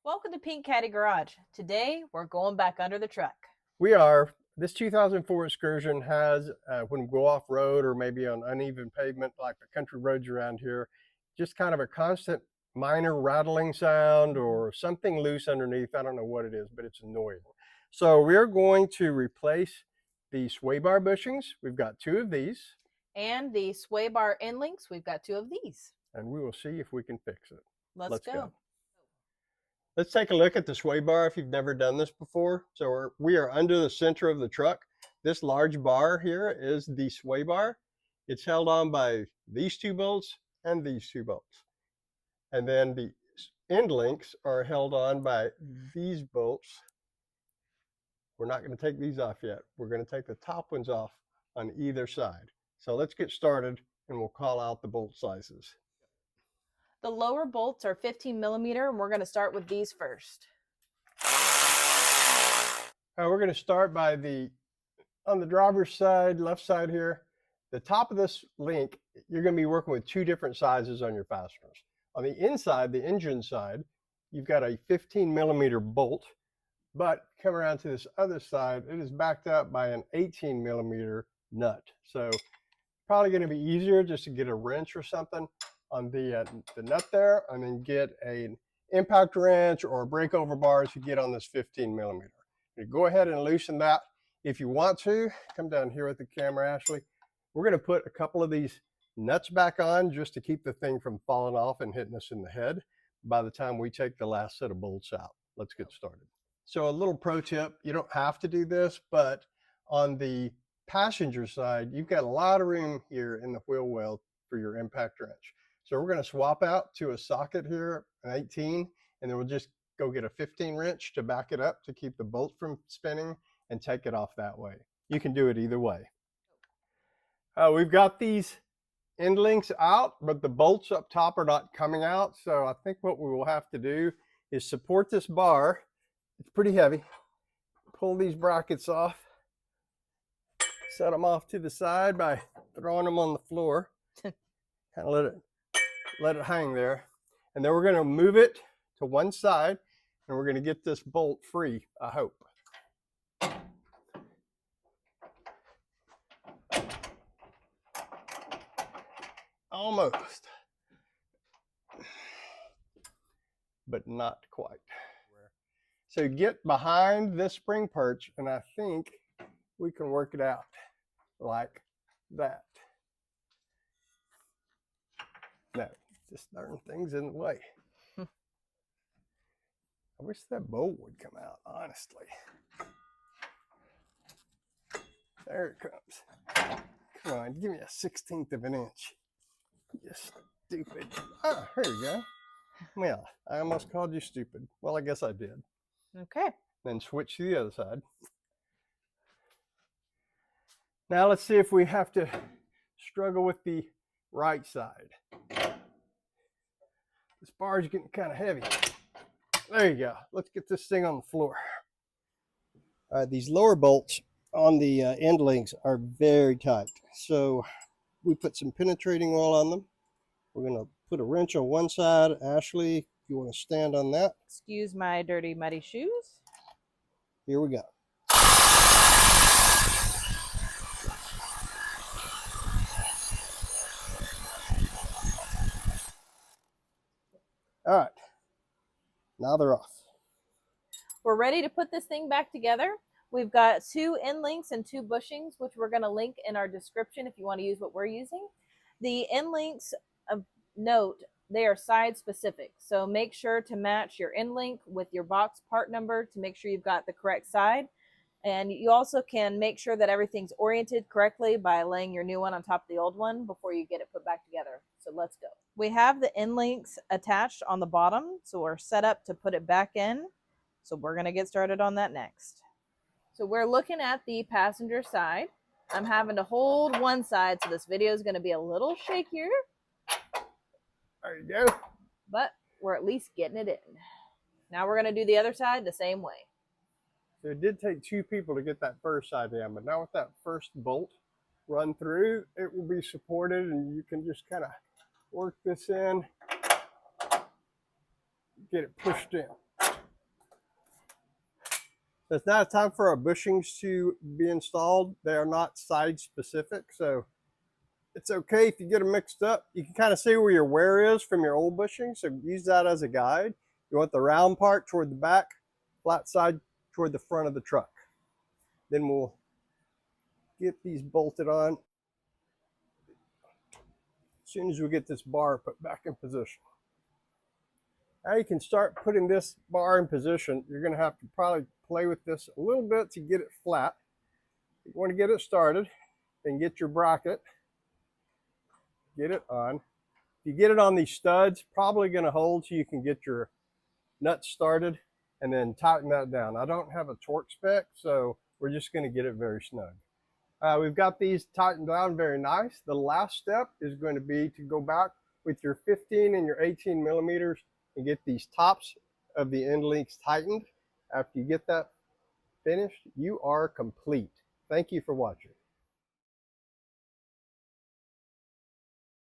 Welcome to Pink Caddy Garage. Today, we're going back under the truck. We are. This 2004 Excursion has, when we go off-road or maybe on uneven pavement like the country roads around here, just kind of a constant minor rattling sound or something loose underneath. I don't know what it is, but it's annoying. So we're going to replace the sway bar bushings. We've got two of these. And the sway bar end links, we've got two of these. And we will see if we can fix it. Let's go. Let's take a look at the sway bar if you've never done this before. So we are under the center of the truck. This large bar here is the sway bar. It's held on by these two bolts and these two bolts. And then the end links are held on by these bolts. We're not going to take these off yet. We're going to take the top ones off on either side. So let's get started and we'll call out the bolt sizes. The lower bolts are 15 millimeter, and we're going to start with these first. We're going to start by on the driver's side, left side here. The top of this link, you're going to be working with two different sizes on your fasteners. On the inside, the engine side, you've got a 15 millimeter bolt, but come around to this other side, it is backed up by an 18 millimeter nut. So probably going to be easier just to get a wrench or something on the nut there, and then get an impact wrench or a breakover bar to get on this 15 millimeter. You go ahead and loosen that. If you want to, come down here with the camera, Ashley. We're going to put a couple of these nuts back on just to keep the thing from falling off and hitting us in the head by the time we take the last set of bolts out. Let's get started. So a little pro tip, you don't have to do this, but on the passenger side, you've got a lot of room here in the wheel well for your impact wrench. So we're going to swap out to a socket here, an 18, and then we'll just go get a 15 wrench to back it up to keep the bolt from spinning and take it off that way. You can do it either way. We've got these end links out, but the bolts up top are not coming out. So I think what we will have to do is support this bar. It's pretty heavy. Pull these brackets off, set them off to the side by throwing them on the floor. Kind of let it hang there, and then we're going to move it to one side, and we're going to get this bolt free, I hope. Almost, but not quite. So get behind this spring perch, and I think we can work it out like that. No, just darn things in the way. I wish that bolt would come out, honestly. There it comes. Come on, give me a 1/16 of an inch. You stupid. Oh, here you go. Well, I almost called you stupid. Well, I guess I did. Okay. Then switch to the other side. Now let's see if we have to struggle with the right side. This bar is getting kind of heavy. There you go. Let's get this thing on the floor. All right, these lower bolts on the end links are very tight. So we put some penetrating oil on them. We're going to put a wrench on one side. Ashley, if you want to stand on that. Excuse my dirty, muddy shoes. Here we go. All right, now they're off. We're ready to put this thing back together. We've got two end links and two bushings, which we're going to link in our description if you want to use what we're using. The end links, of note, they are side specific. So make sure to match your end link with your box part number to make sure you've got the correct side. And you also can make sure that everything's oriented correctly by laying your new one on top of the old one before you get it put back together. So let's go. We have the end links attached on the bottom, so we're set up to put it back in. So we're going to get started on that next. So we're looking at the passenger side. I'm having to hold one side, so this video is going to be a little shakier. There you go. But we're at least getting it in. Now we're going to do the other side the same way. So it did take two people to get that first side in, but now with that first bolt run through, it will be supported, and you can just kind of work this in, get it pushed in. It's not a time for our bushings to be installed. They are not side specific, so it's okay if you get them mixed up. You can kind of see where your wear is from your old bushing, so use that as a guide. You want the round part toward the back, flat side toward the front of the truck. Then we'll get these bolted on as soon as we get this bar put back in position. Now you can start putting this bar in position. You're going to have to probably play with this a little bit to get it flat. You want to get it started, then get your bracket, get it on. If you get it on these studs, probably going to hold so you can get your nuts started and then tighten that down. I don't have a torque spec, so we're just going to get it very snug. We've got these tightened down very nice. The last step is going to be to go back with your 15 and your 18 millimeters and get these tops of the end links tightened. After you get that finished, you are complete. Thank you for watching.